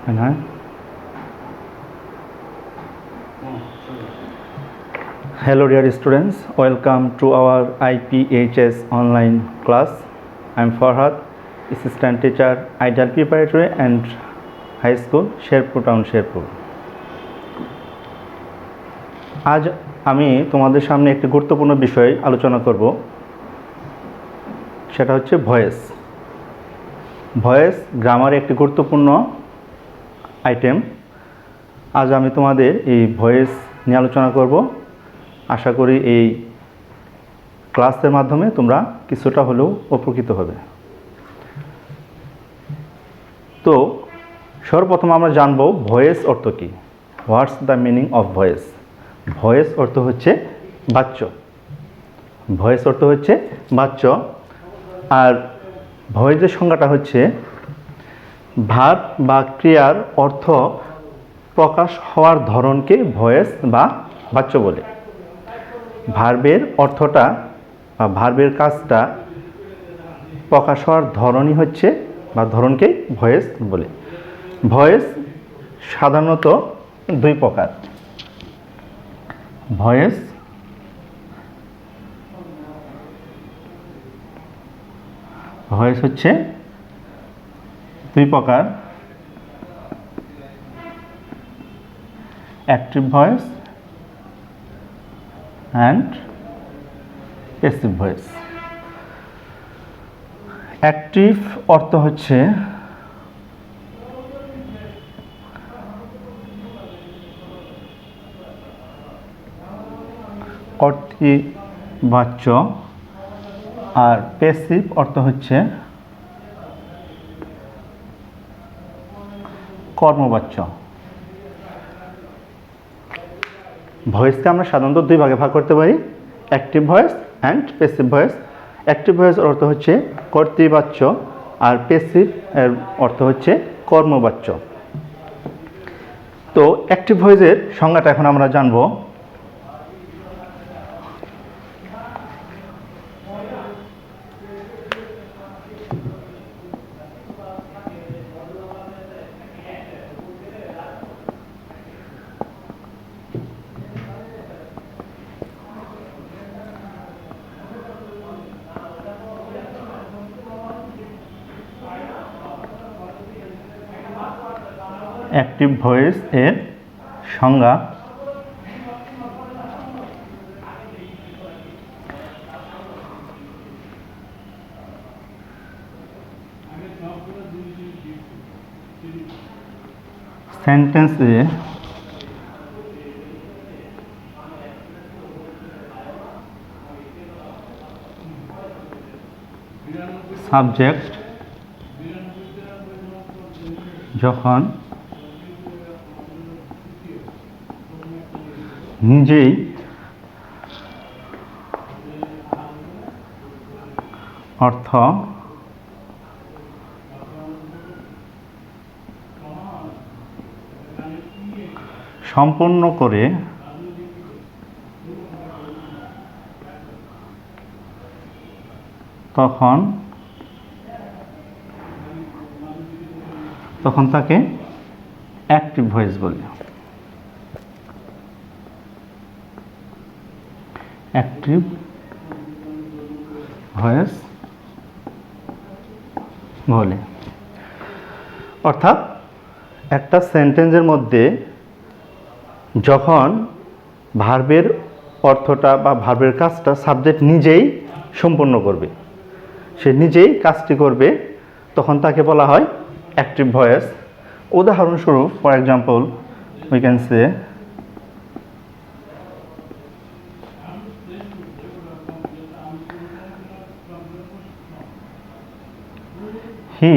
And I. Hello dear students, welcome to our IPHS online class. I am Farhad, assistant teacher, Ideal Preparatory and High School, Sherpur Town, Sherpur. আজ আমি তোমাদের সামনে একটি গুরুত্বপূর্ণ বিষয় আলোচনা করব, সেটা হচ্ছে ভয়েস। ভয়েস গ্রামারে একটি গুরুত্বপূর্ণ আইটেম। আজ আমি তোমাদের এই ভয়েস নিয়ে আলোচনা করব। আশা করি এই ক্লাসের মাধ্যমে তোমরা কিছুটা হলেও উপকৃত হবে। তো সর্বপ্রথম আমরা জানব ভয়েস অর্থ কী। What's the meaning of voice? Voice অর্থ হচ্ছে বাচ্য। ভয়েস অর্থ হচ্ছে বাচ্য। আর ভয়েসের সংজ্ঞাটা হচ্ছে ভার্ব বা ক্রিয়ার অর্থ প্রকাশ হওয়ার ধরনকে ভয়েস বা বাচ্য বলে। ভার্বের অর্থটা বা ভার্বের কাজটা প্রকাশ হওয়ার ধরনই হচ্ছে বা ধরনকে ভয়েস বলে। ভয়েস সাধারণত দুই প্রকার। ভয়েস হচ্ছে দুই প্রকার, active voice and passive voice. Active অর্থ হচ্ছে কর্তৃবাচ্য, আর প্যাসিভ অর্থ হচ্ছে কর্মবাচ্য। ভয়েসকে আমরা সাধারণত দুই ভাগে ভাগ করতে পারি, active voice and passive voice. Active voice অর্থ হচ্ছে কর্তৃবাচ্য, আর প্যাসিভ এর অর্থ হচ্ছে কর্মবাচ্য। তো অ্যাক্টিভ ভয়েসের সংজ্ঞাটা এখন আমরা জানব। অ্যাক্টিভ ভয়েস এর সংজ্ঞা সেন্টেন্সে সাবজেক্ট যখন নিজেই অর্থ সম্পন্ন করে তখন তাকে অ্যাক্টিভ ভয়েস বলে। অ্যাক্টিভ ভয়েস বলে। অর্থাৎ একটা সেন্টেন্সের মধ্যে যখন ভার্বের অর্থটা বা ভার্বের কাজটা সাবজেক্ট নিজেই সম্পন্ন করবে, সে নিজেই কাজটি করবে, তখন তাকে বলা হয় অ্যাক্টিভ ভয়েস। উদাহরণস্বরূপ, for example, we can say he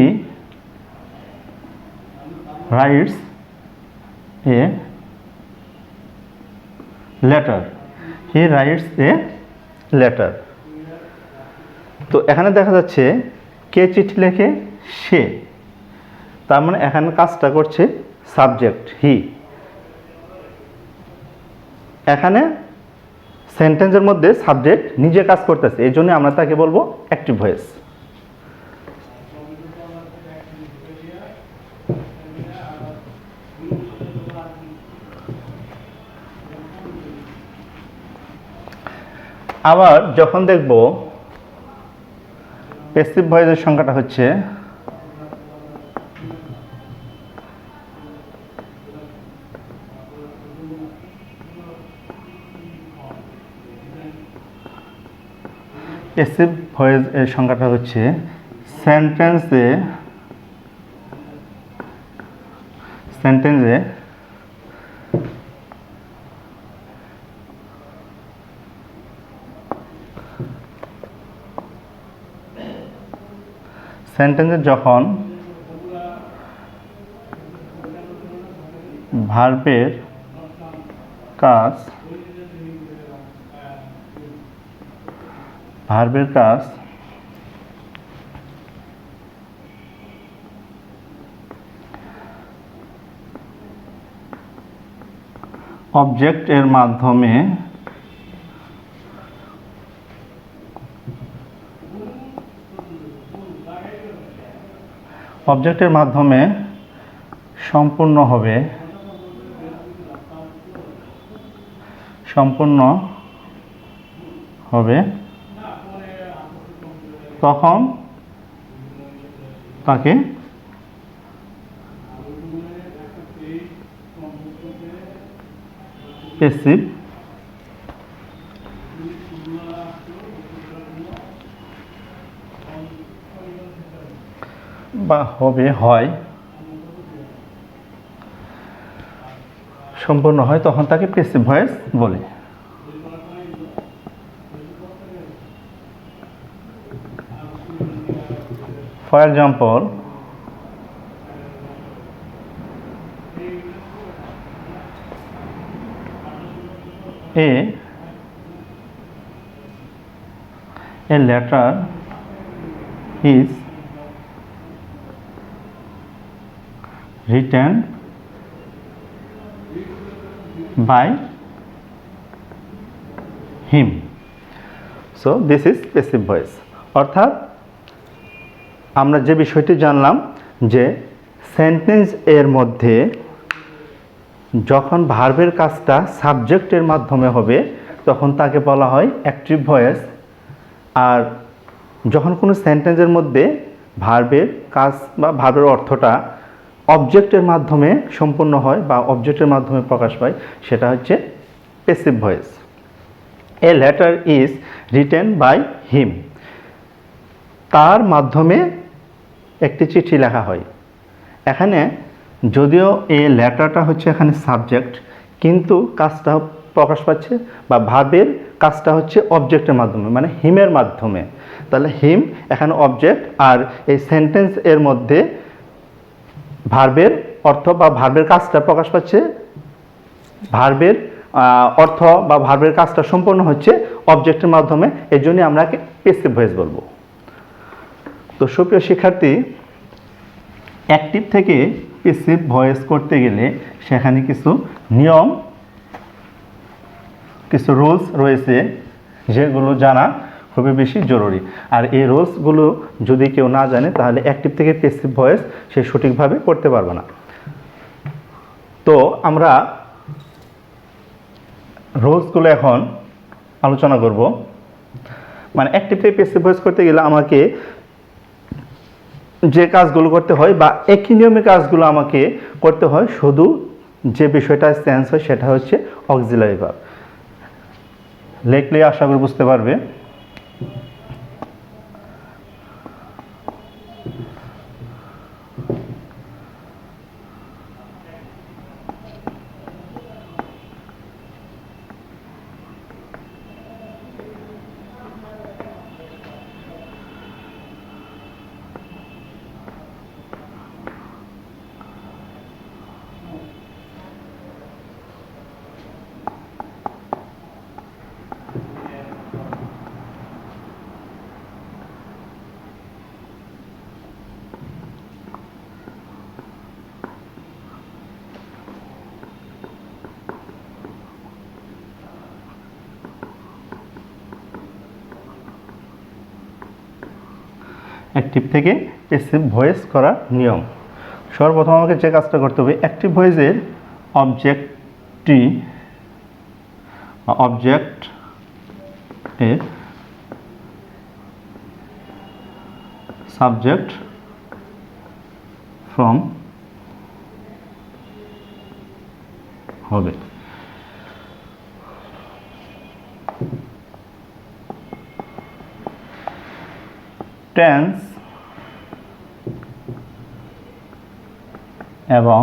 writes a letter. He writes a letter. তো এখানে দেখা যাচ্ছে কে চিঠি লেখে? সে। তার মানে এখানে কাজটা করছে সাবজেক্ট হি। এখানে সেন্টেন্সের মধ্যে সাবজেক্ট নিজে কাজ করতেছে, এই জন্য আমরা তাকে বলবো অ্যাক্টিভ ভয়েস। আবার যখন দেখব প্যাসিভ ভয়েসের সংখ্যাটা হচ্ছে প্যাসিভ ভয়েস এর সংখ্যাটা হচ্ছে সেন্টেন্সে যখন ভার্বের কাজ অবজেক্টের মাধ্যমে সম্পূর্ণ হবে তখন তাকে প্যাসিভ বা হয় সম্পূর্ণ হয় তখন তাকে প্যাসিভ ভয়েস বলে। For example, a letter is written by him. So this is passive voice. অর্থাৎ আমরা যে বিষয়টি জানলাম যে সেন্টেন্স এর মধ্যে যখন ভার্বের কাজটা সাবজেক্টের মাধ্যমে হবে তখন তাকে বলা হয় অ্যাক্টিভ ভয়েস, আর যখন কোনো সেন্টেন্সের মধ্যে ভার্বের কাজ বা ভার্বের অর্থটা অবজেক্টের মাধ্যমে সম্পূর্ণ হয় বা অবজেক্টের মাধ্যমে প্রকাশ পায় সেটা হচ্ছে passive voice. A letter is written by him, তার মাধ্যমে একটি চিঠি লেখা হয়। এখানে যদিও এই লেটারটা হচ্ছে এখানে সাবজেক্ট, কিন্তু কাজটা প্রকাশ পাচ্ছে বা ভার্বের কাজটা হচ্ছে অবজেক্টের মাধ্যমে, মানে হিমের মাধ্যমে। তাহলে হিম এখানে অবজেক্ট, আর এই সেন্টেন্স এর মধ্যে ভার্বের অর্থ বা ভার্বের কাজটা প্রকাশ পাচ্ছে, ভার্বের অর্থ বা ভার্বের কাজটা সম্পন্ন হচ্ছে অবজেক্টের মাধ্যমে। এই জন্যই আমরা প্যাসিভ ভয়েস বলবো। তো সুপ্রিয় শিক্ষার্থী, অ্যাক্টিভ থেকে প্যাসিভ ভয়েস করতে গেলে সেখানে কিছু নিয়ম, কিছু রুলস রয়েছে যেগুলো জানা খুবই বেশি জরুরি। আর এই রুলসগুলো যদি কেউ না জানে তাহলে অ্যাক্টিভ থেকে প্যাসিভ ভয়েস সে সঠিকভাবে করতে পারবে না। তো আমরা রুলসগুলো এখন আলোচনা করব। মানে অ্যাক্টিভ থেকে প্যাসিভ ভয়েস করতে গেলে আমাকে যে কাজগুলো করতে হয় বা একই নিয়মে কাজগুলো আমাকে করতে হয়, শুধু যে বিষয়টা চেঞ্জ হয় সেটা হচ্ছে অক্সিলারি ভার্ব। লেখলে আশা করি বুঝতে পারবে। অ্যাক্টিভ থেকে প্যাসিভ ভয়েস করার নিয়ম। সর্বপ্রথম আমাকে যে কাজটা করতে হবে, অ্যাক্টিভ ভয়েসের অবজেক্ট এর সাবজেক্ট ফ্রম হবে। টেন্স এবং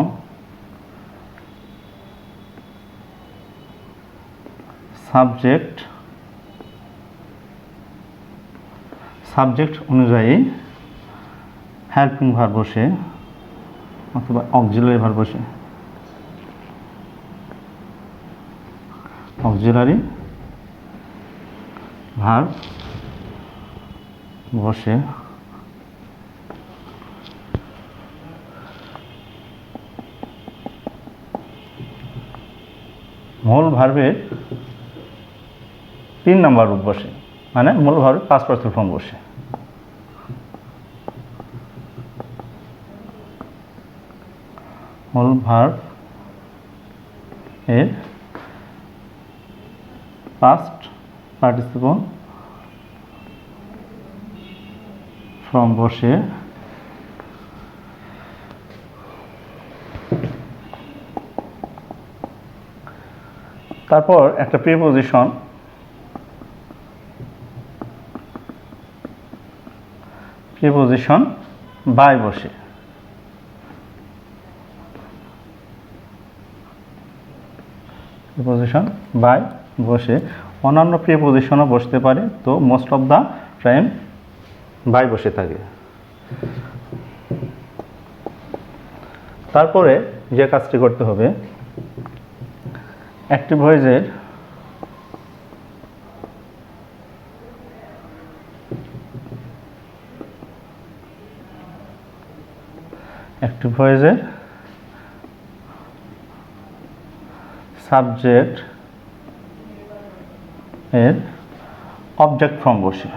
সাবজেক্ট অনুযায়ী হেল্পিং ভার্ব বসে অথবা অক্সিলারি ভার্ব বসে, অক্সিলারি ভার্ব বসে মূল ভার্বের 3 নম্বর রূপ বসে, মানে মূল ভার্বের পাস্ট পার্টিসিপল ফর্ম বসে। মূল ভার্ব এর পাস্ট পার্টিসিপল ফর্ম বসে তারপর একটা প্রিপোজিশন বাই বসে। প্রিপোজিশন বাই বসে, অন্যান্য প্রিপোজিশনও বসতে পারে, তো most of the time by বসে থাকে। তারপরে যে কাজটি করতে হবে, অ্যাক্টিভ ভয়েসের সাবজেক্ট এর অবজেক্ট ফর্ম বসে।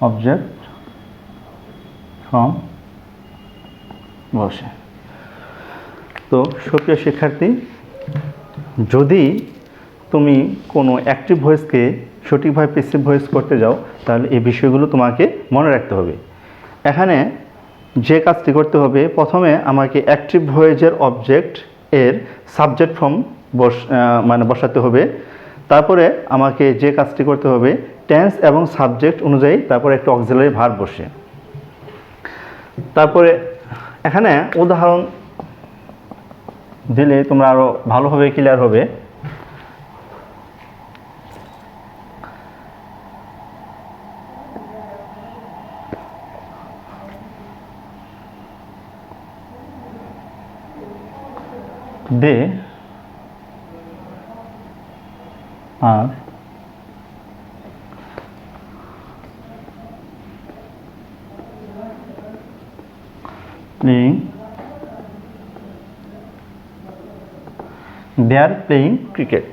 অবজেক্ট ফর্ম বসে। তো সুপ্রিয় শিক্ষার্থী, যদি তুমি কোনো অ্যাক্টিভ ভয়েসকে সঠিকভাবে প্যাসিভ ভয়েস করতে যাও, তাহলে এই বিষয়গুলো তোমাকে মনে রাখতে হবে। এখানে যে কাজটি করতে হবে, প্রথমে আমাকে অ্যাক্টিভ ভয়েসের অবজেক্ট এর সাবজেক্ট ফর্ম বসাতে হবে। তারপরে আমাকে যে কাজটি করতে হবে, টেন্স এবং সাবজেক্ট অনুযায়ী তারপরে একটা অক্সিলারি ভার্ব বসে। তারপরে এখানে উদাহরণ দিলে তোমরা আরও ভালোভাবে ক্লিয়ার হবে। They are playing cricket.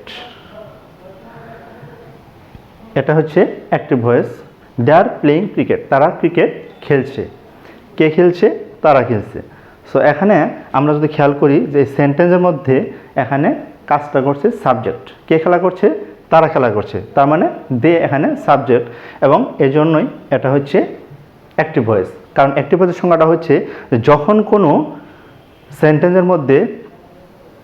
এটা হচ্ছে active voice. They are playing cricket, তারা ক্রিকেট খেলছে। কে খেলছে? তারা খেলছে। সো এখানে আমরা যদি খেয়াল করি যে সেন্টেন্সের মধ্যে এখানে কাজটা করছে সাবজেক্ট। কে খেলা করছে? তারা খেলা করছে, তার মানে দে এখানে সাবজেক্ট, এবং এজন্যই এটা হচ্ছে অ্যাক্টিভ ভয়েস। কারণ অ্যাক্টিভ ভয়েসের সংজ্ঞাটা হচ্ছে যখন কোনো সেন্টেন্সের মধ্যে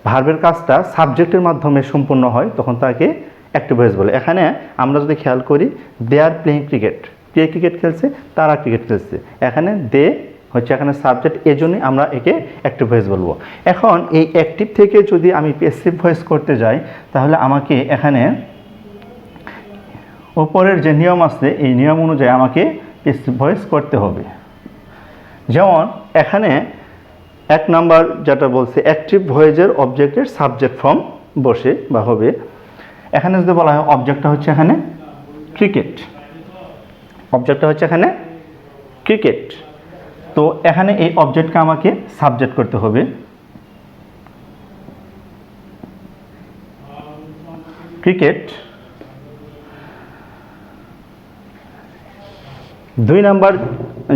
ভার্বের কাজটা সাবজেক্টের মাধ্যমে সম্পূর্ণ হয়, তখন তাকে অ্যাক্টিভ ভয়েস বলে। এখানে আমরা যদি খেয়াল করি, দে আর প্লেইং ক্রিকেট, কে ক্রিকেট খেলছে? তারা ক্রিকেট খেলছে। এখানে দে হচ্ছে এখানে সাবজেক্ট, এজন্যই আমরা একে অ্যাক্টিভ ভয়েস বলবো। এখন এই অ্যাক্টিভ থেকে যদি আমি প্যাসিভ ভয়েস করতে যাই, তাহলে আমাকে এখানে উপরের যে নিয়ম আছে, এই নিয়ম অনুযায়ী আমাকে প্যাসিভ ভয়েস করতে হবে। যেমন এখানে 1 নাম্বার যেটা বলছে, অ্যাক্টিভ ভয়েসের অবজেক্টের সাবজেক্ট ফর্ম বসে বা হবে। এখানে যদি বলা হয় অবজেক্টটা হচ্ছে এখানে ক্রিকেট, অবজেক্টটা হচ্ছে এখানে ক্রিকেট, তো এখানে এই অবজেক্টকে আমাকে সাবজেক্ট করতে হবে। ক্রিকেট 2 নাম্বার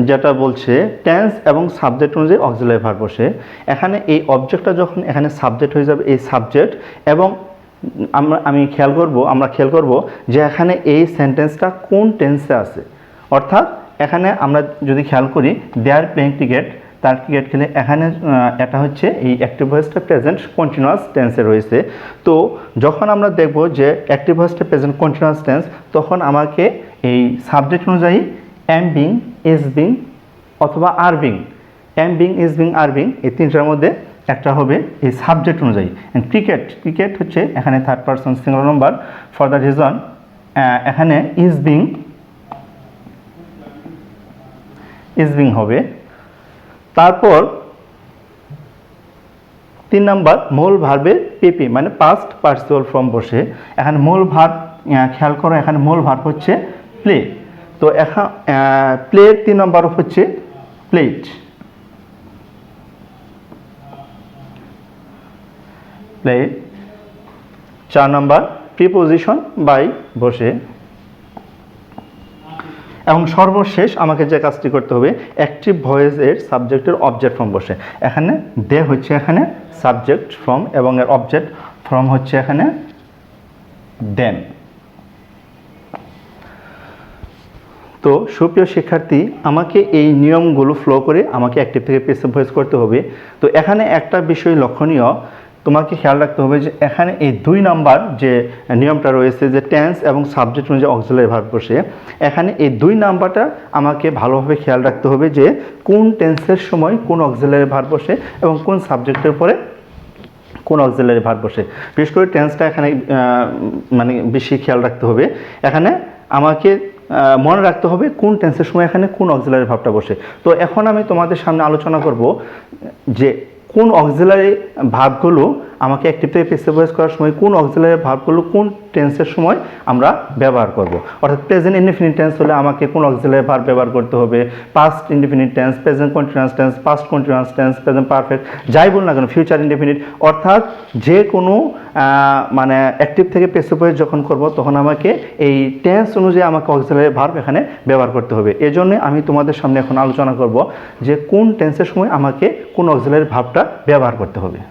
যেটা বলছে টেন্স এবং সাবজেক্ট অনুযায়ী অক্সিলারি ভার্ব বসে। এখানে এই অবজেক্টটা যখন এখানে সাবজেক্ট হয়ে যাবে, এই সাবজেক্ট এবং আমরা খেয়াল করব যে এখানে এই সেন্টেন্সটা কোন টেন্সে আছে। অর্থাৎ এখানে আমরা যদি খেয়াল করি দে আর প্লেইং ক্রিকেট, তার ক্রিকেট খেলে, এখানে এটা হচ্ছে এই অ্যাক্টিভ ভয়েসটা প্রেজেন্ট কন্টিনিউয়াস টেন্সে রয়েছে। তো যখন আমরা দেখব যে অ্যাক্টিভ ভয়েসটা প্রেজেন্ট কন্টিনিউয়াস টেন্স, তখন আমাকে এই সাবজেক্ট অনুযায়ী এম বিং, ইজ বিং অথবা are being, am being, is being, are being, এই তিনটার মধ্যে একটা হবে এই সাবজেক্ট অনুযায়ী। ক্রিকেট হচ্ছে এখানে third person singular number, for the reason এখানে ইজ বিং হবে। তারপর 3 নাম্বার মূল ভার্বের পিপি মানে পাস্ট পার্টিসিপল ফর্ম বসে। এখানে মূল ভার্ব খেয়াল করো, এখানে মূল ভার্ব হচ্ছে প্লে। তো এখন প্লের 3 নাম্বার হচ্ছে প্লেড। 4 নাম্বার প্রিপোজিশন বাই বসে। এবং সর্বশেষ আমাকে যে কাজটি করতে হবে অ্যাক্টিভ ভয়েসের সাবজেক্টের অবজেক্ট ফর্ম বসে। এখানে দে হচ্ছে এখানে সাবজেক্ট ফর্ম এবং এর অবজেক্ট ফর্ম হচ্ছে এখানে দেন। তো সুপ্রিয় শিক্ষার্থী, আমাকে এই নিয়মগুলো ফলো করে আমাকে অ্যাক্টিভ থেকে প্যাসিভ ভয়েস করতে হবে। তো এখানে একটা বিষয় লক্ষণীয়, তোমাকে খেয়াল রাখতে হবে যে এখানে এই 2 নাম্বার যে নিয়মটা রয়েছে যে টেন্স এবং সাবজেক্ট অনুযায়ী অক্সিলারি ভার্ব বসে, এখানে এই 2 নাম্বারটা আমাকে ভালোভাবে খেয়াল রাখতে হবে যে কোন টেন্সের সময় কোন অক্সিলারি ভার্ব বসে এবং কোন সাবজেক্টের পরে কোন অক্সিলারি ভার্ব বসে। বিশেষ করে টেন্সটা এখানে মানে বেশি খেয়াল রাখতে হবে। এখানে আমাকে মনে রাখতে হবে কোন টেন্সের সময় এখানে কোন অক্সিলারি ভার্বটা বসে। তো এখন আমি তোমাদের সামনে আলোচনা করব যে কোন অক্সিলারি ভার্বগুলো আমাকে অ্যাক্টিভ থেকে প্যাসিভ ভয়েস করার সময় কোন অক্সিলারি ভার্বগুলো কোন টেন্সের সময় আমরা ব্যবহার করব। অর্থাৎ প্রেজেন্ট ইনডিফিনিট টেন্স হলে আমাকে কোন অক্সিলারি ভার্ব ব্যবহার করতে হবে, past indefinite tense, present continuous tense, past continuous tense, present perfect, যাই বল না কেন, ফিউচার ইনডিফিনিট, অর্থাৎ যে কোনো মানে অ্যাক্টিভ থেকে প্যাসিভ ভয়েস যখন করব তখন আমাকে এই টেন্স অনুযায়ী আমাকে অক্সিলারি ভার্ব এখানে ব্যবহার করতে হবে। এজন্য আমি তোমাদের সামনে এখন আলোচনা করব যে কোন টেন্সের সময় আমাকে কোন অক্সিলারি ভার্বটা ব্যবহার করতে হবে।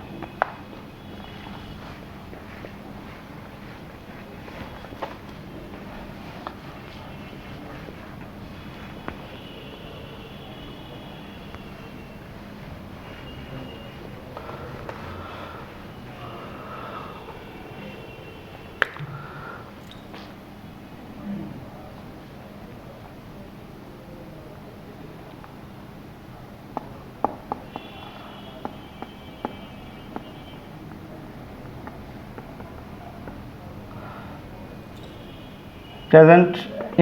প্রেজেন্ট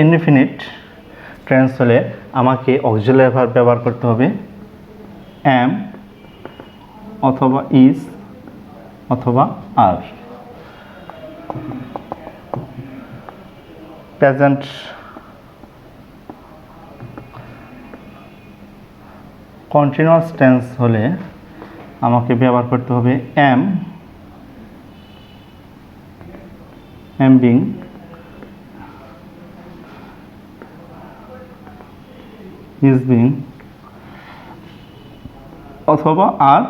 ইনডিফিনিট টেন্স হলে আমাকে অক্সিলারি ভার্ব ব্যবহার করতে হবে এম অথবা ইজ অথবা আর। প্রেজেন্ট কন্টিনিউয়াস টেন্স হলে আমাকে ব্যবহার করতে হবে এম বিং, is being অথবা আর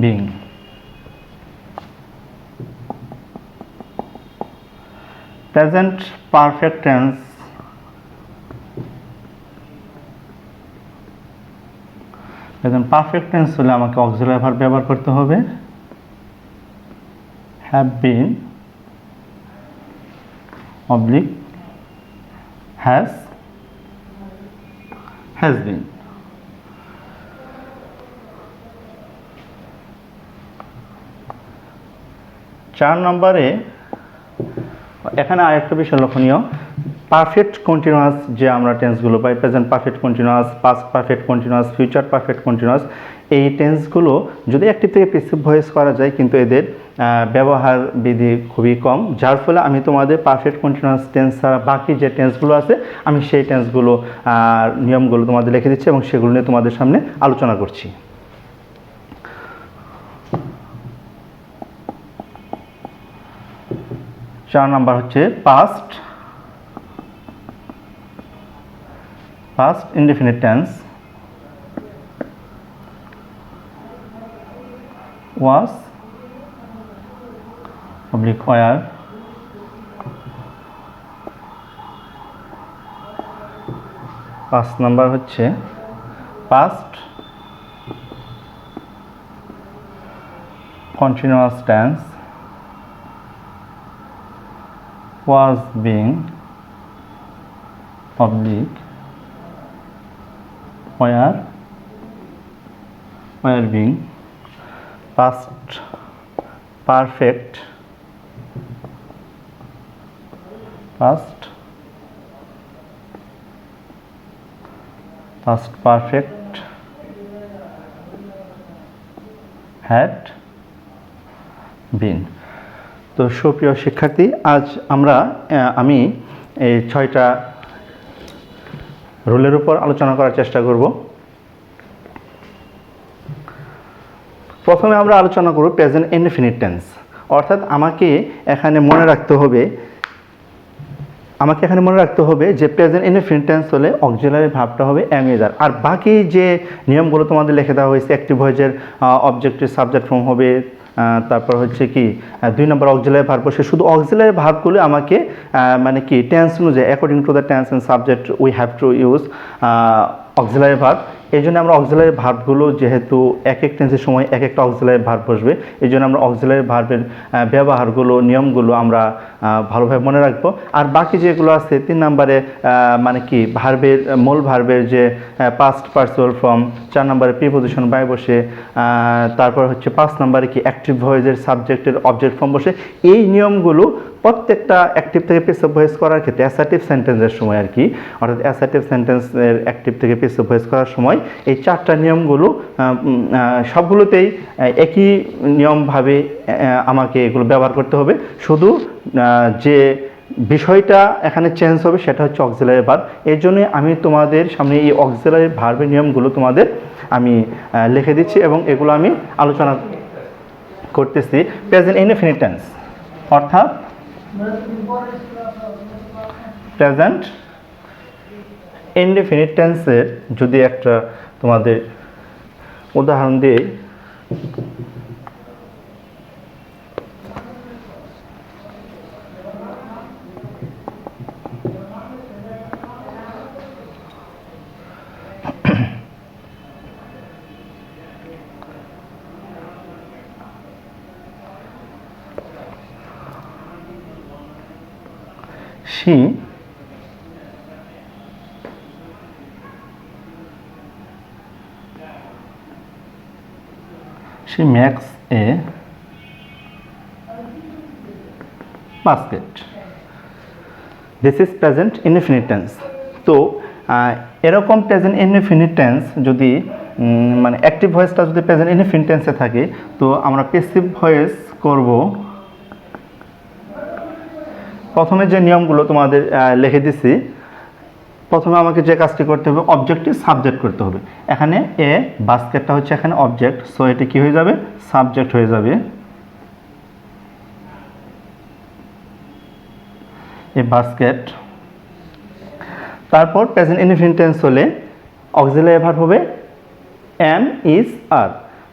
being। প্রেজেন্ট পারফেক্ট টেন্স হলে আমাকে অক্সিলারি ভার্ব ব্যবহার করতে হবে have been oblique has been। চার নম্বরে এখানে আরেকটা বিষয় লক্ষণীয়, পারফেক্ট কন্টিনিউয়াস যে আমরা টেন্সগুলো পাই, present perfect continuous, past perfect continuous, future perfect continuous, এই টেন্সগুলো যদি অ্যাক্টিভ থেকে প্যাসিভ ভয়েস করা যায় কিন্তু এদের ব্যবহার বিধি খুবই কম, যার ফলে আমি তোমাদের পারফেক্ট কন্টিনিউয়াস টেন্স ছাড়া বাকি যে টেন্সগুলো আছে আমি সেই টেন্সগুলো নিয়মগুলো তোমাদের লিখে দিচ্ছি এবং সেগুলো নিয়ে তোমাদের সামনে আলোচনা করছি। চার নাম্বার হচ্ছে past past indefinite tense was oblique were পাঁচ নাম্বার হচ্ছে past continuous tense was being oblique were being past perfect past perfect had been। তো সুপ্রিয় শিক্ষার্থী, আজ আমি এই 6টা রুলের উপর আলোচনা করার চেষ্টা করব। প্রথমে আমরা আলোচনা করব প্রেজেন্ট ইনডেফিনিট টেন্স, অর্থাৎ আমাকে এখানে মনে রাখতে হবে যে প্রেজেন্ট ইনডেফিনিট টেন্স হলে অক্সিলারি ভার্বটা হবে এম ইজ আর। আর বাকি যে নিয়মগুলো তোমাদের লিখে দেওয়া হয়েছে, অ্যাক্টিভ ভয়েসের অবজেক্টিভ সাবজেক্ট ফর্ম হবে, তারপর হচ্ছে কি 2 নম্বর অক্সিলারি ভার্ব বসে, শুধু অক্সিলারি ভার্বগুলো আমাকে মানে কি টেন্স অনুযায়ী according to the tense and subject we have to use auxiliary verb. এই জন্য আমরা অক্সিলারি ভার্বগুলো যেহেতু এক এক টেন্সের সময় এক একটা অক্সিলারি ভার্ব বসবে, এই জন্য আমরা অক্সিলারি ভার্বের ব্যবহারগুলো নিয়মগুলো আমরা ভালোভাবে মনে রাখবো। আর বাকি যেগুলো আছে 3 নম্বরে মানে কি ভার্বের মূল ভার্বের যে পাস্ট পার্সিয়াল ফর্ম, 4 নম্বরে প্রিপোজিশন বাই বসে, তারপর হচ্ছে 5 নম্বরে কি অ্যাক্টিভ ভয়েসের সাবজেক্টের অবজেক্ট ফর্ম বসে, এই নিয়মগুলো প্রত্যেকটা অ্যাক্টিভ থেকে পেসিভ ভয়েস করার ক্ষেত্রে অ্যাসার্টিভ সেন্টেন্সের সময় আর কি, অর্থাৎ অ্যাসার্টিভ সেন্টেন্সের অ্যাক্টিভ থেকে পেসিভ ভয়েস করার সময় এই 4টা নিয়মগুলো সবগুলোতেই একই নিয়মভাবে আমাকে এগুলো ব্যবহার করতে হবে। শুধু যে বিষয়টা এখানে চেঞ্জ হবে সেটা হচ্ছে অক্সিলারি ভার্ব। এই জন্য আমি তোমাদের সামনে এই অক্সিলারি ভার্বের নিয়মগুলো তোমাদের আমি লিখে দিচ্ছি এবং এগুলো আমি আলোচনা করতেছি। প্রেজেন্ট ইনডেফিনিট টেন্স অর্থাৎ প্রেজেন্ট ইনডেফিনিট টেন্সের যদি একটা তোমাদের উদাহরণ দিই, she makes a basket. This is present indefinite tense. তো এরকম প্রেজেন্ট ইনডেফিনিট টেন্স যদি মানে অ্যাক্টিভ ভয়েসটা যদি প্রেজেন্ট ইনডেফিনিট টেন্সে থাকে, তো আমরা প্যাসিভ ভয়েস করব। প্রথমে যে নিয়মগুলো তোমাদের লিখে দিছি, প্রথমে আমাকে যে কাজটি করতে হবে অবজেক্টিভ সাবজেক্ট করতে হবে। এখানে এ বাস্কেটটা হচ্ছে এখানে অবজেক্ট, সো এটি কি হয়ে যাবে সাবজেক্ট হয়ে যাবে। এ বাস্কেট, তারপর প্রেজেন্ট ইনডেফিনিট টেন্স হলে অক্সিলারি ভার্ব হবে এম ইজ আর।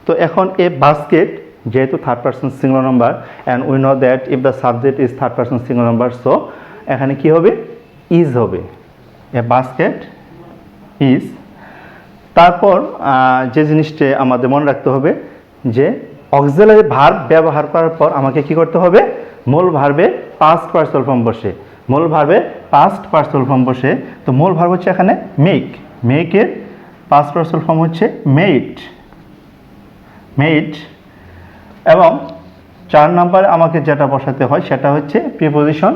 তো এখন এ বাস্কেট যেহেতু third person singular number and we know that if the subject is third person singular number, so এখানে কি হবে ইজ হবে, এ বাস্কেট ইজ। তারপর যে জিনিসটা আমাদের মনে রাখতে হবে যে অক্সিলারি ভার্ব ব্যবহার করার পর আমাকে কি করতে হবে মূল ভার্বে পাস্ট পার্সিয়াল ফর্ম বসে, মূল ভার্বে পাস্ট পার্সিয়াল ফর্ম বসে। তো মূল ভার্ব হচ্ছে এখানে মেক, মেকের পাস্ট পার্সিয়াল ফর্ম হচ্ছে মেড, মেড। এবং 4 নম্বরে আমাকে যেটা বসাতে হয় সেটা হচ্ছে প্রিপোজিশন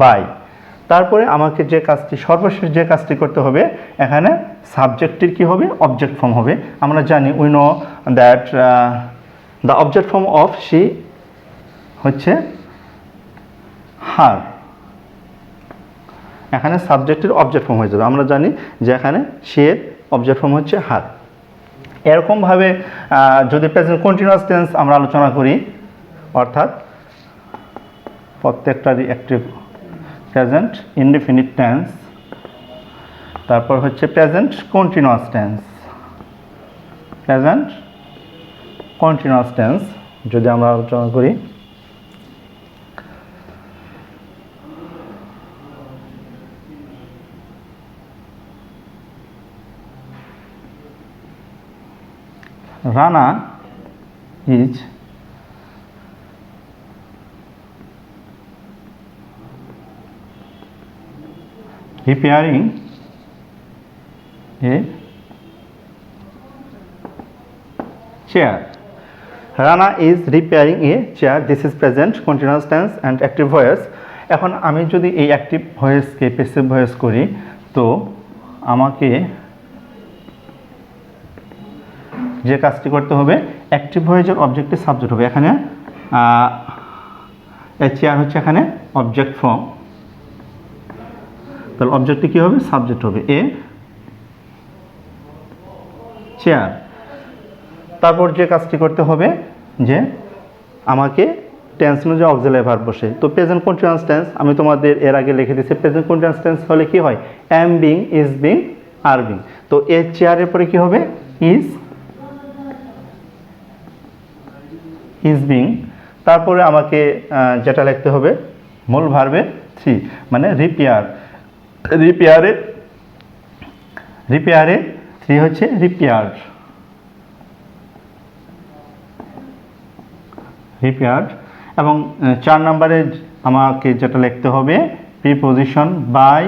বাই। তারপরে আমাকে যে কাজটি সর্বশেষ যে কাজটি করতে হবে, এখানে সাবজেক্টের কি হবে অবজেক্ট ফর্ম হবে। আমরা জানি we know that the object form of she হচ্ছে হার, এখানে সাবজেক্টের অবজেক্ট ফর্ম হয়ে যাবে। আমরা জানি যে এখানে সে অবজেক্ট ফর্ম হচ্ছে হার। এরকমভাবে যদি প্রেজেন্ট কন্টিনিউয়াস টেন্স আমরা আলোচনা করি, অর্থাৎ প্রত্যেকটারই অ্যাক্টিভ প্রেজেন্ট ইনডেফিনিট টেন্স, তারপর হচ্ছে present continuous tense. Present continuous tense যদি আমরা আলোচনা করি, Rana is repairing a chair. Rana is repairing a chair. This is present continuous tense and active voice. এখন আমি যদি এই অ্যাক্টিভ ভয়েসকে প্যাসিভ ভয়েস করি, তো আমাকে যে কাজটি করতে হবে, অ্যাক্টিভ ভয়েসের অবজেক্টিভ সাবজেক্ট হবে। এখানে চেয়ার হচ্ছে এখানে অবজেক্ট ফর্ম, তাহলে অবজেক্টটি কী হবে, সাবজেক্ট হবে এ চেয়ার। তারপর যে কাজটি করতে হবে যে আমাকে টেন্স অনুযায়ী অক্সিলারি ভার্ব বসে। তো প্রেজেন্ট কন্টিনিউয়াস টেন্স আমি তোমাদের এর আগে লিখে দিয়েছি। প্রেজেন্ট কন্টিনিউয়াস টেন্স হলে কি হয়, am being, is being, are being. তো এ চেয়ারের পরে কি হবে, ইজ বিং। তারপরে আমাকে যেটা লিখতে হবে মূল ভার্বের থ্রি, মানে রিপেয়ার। রিপেয়ারে থ্রি হচ্ছে রিপেয়ার। এবং 4 নম্বরে আমাকে যেটা লিখতে হবে প্রিপোজিশন বাই,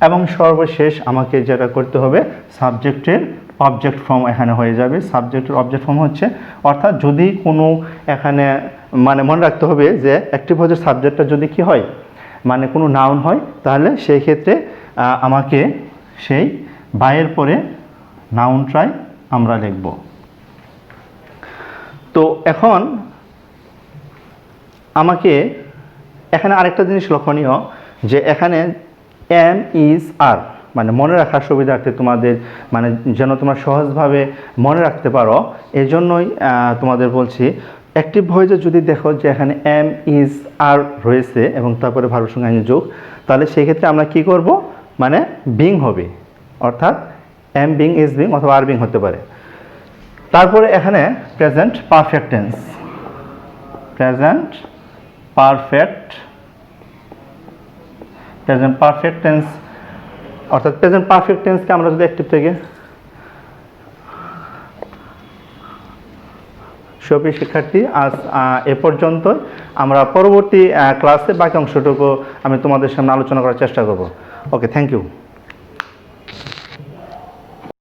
এবং সর্বশেষ আমাকে যেটা করতে হবে সাবজেক্টের অবজেক্ট ফর্ম এখানে হয়ে যাবে। সাবজেক্টের অবজেক্ট ফর্ম হচ্ছে, অর্থাৎ যদি কোনো এখানে মানে মনে রাখতে হবে যে অ্যাক্টিভ ভয়েসের সাবজেক্টটা যদি কি হয়, মানে কোনো নাউন হয়, তাহলে সেই ক্ষেত্রে আমাকে সেই বাইয়ের পরে নাউনটাই আমরা লিখব। তো এখন আমাকে এখানে আরেকটা জিনিস লক্ষণীয়, যে এখানে এম ইজ আর, মানে মনে রাখার সুবিধার্থে তোমাদের, মানে যেন তোমরা সহজভাবে মনে রাখতে পারো, এই জন্যই তোমাদের বলছি। অ্যাক্টিভ ভয়েসে যদি দেখো যে এখানে এম ইজ আর রয়েছে এবং তারপরে ভার্বের সঙ্গে যোগ, তাহলে সেক্ষেত্রে আমরা কি করব, মানে বিং হবে, অর্থাৎ এম বিং, ইজ বিং অথবা আর বিং হতে পারে। তারপরে এখানে present perfect tense. Present perfect tense, অর্থাৎ প্রেজেন্ট পারফেক্ট টেন্সকে আমরা যদি অ্যাক্টিভ থেকে, সুপ্রিয় শিক্ষার্থী, আজ এ পর্যন্ত। আমরা পরবর্তী ক্লাসে বাকি অংশটুকু আমি তোমাদের সামনে আলোচনা করার চেষ্টা করব। ওকে, থ্যাংক ইউ।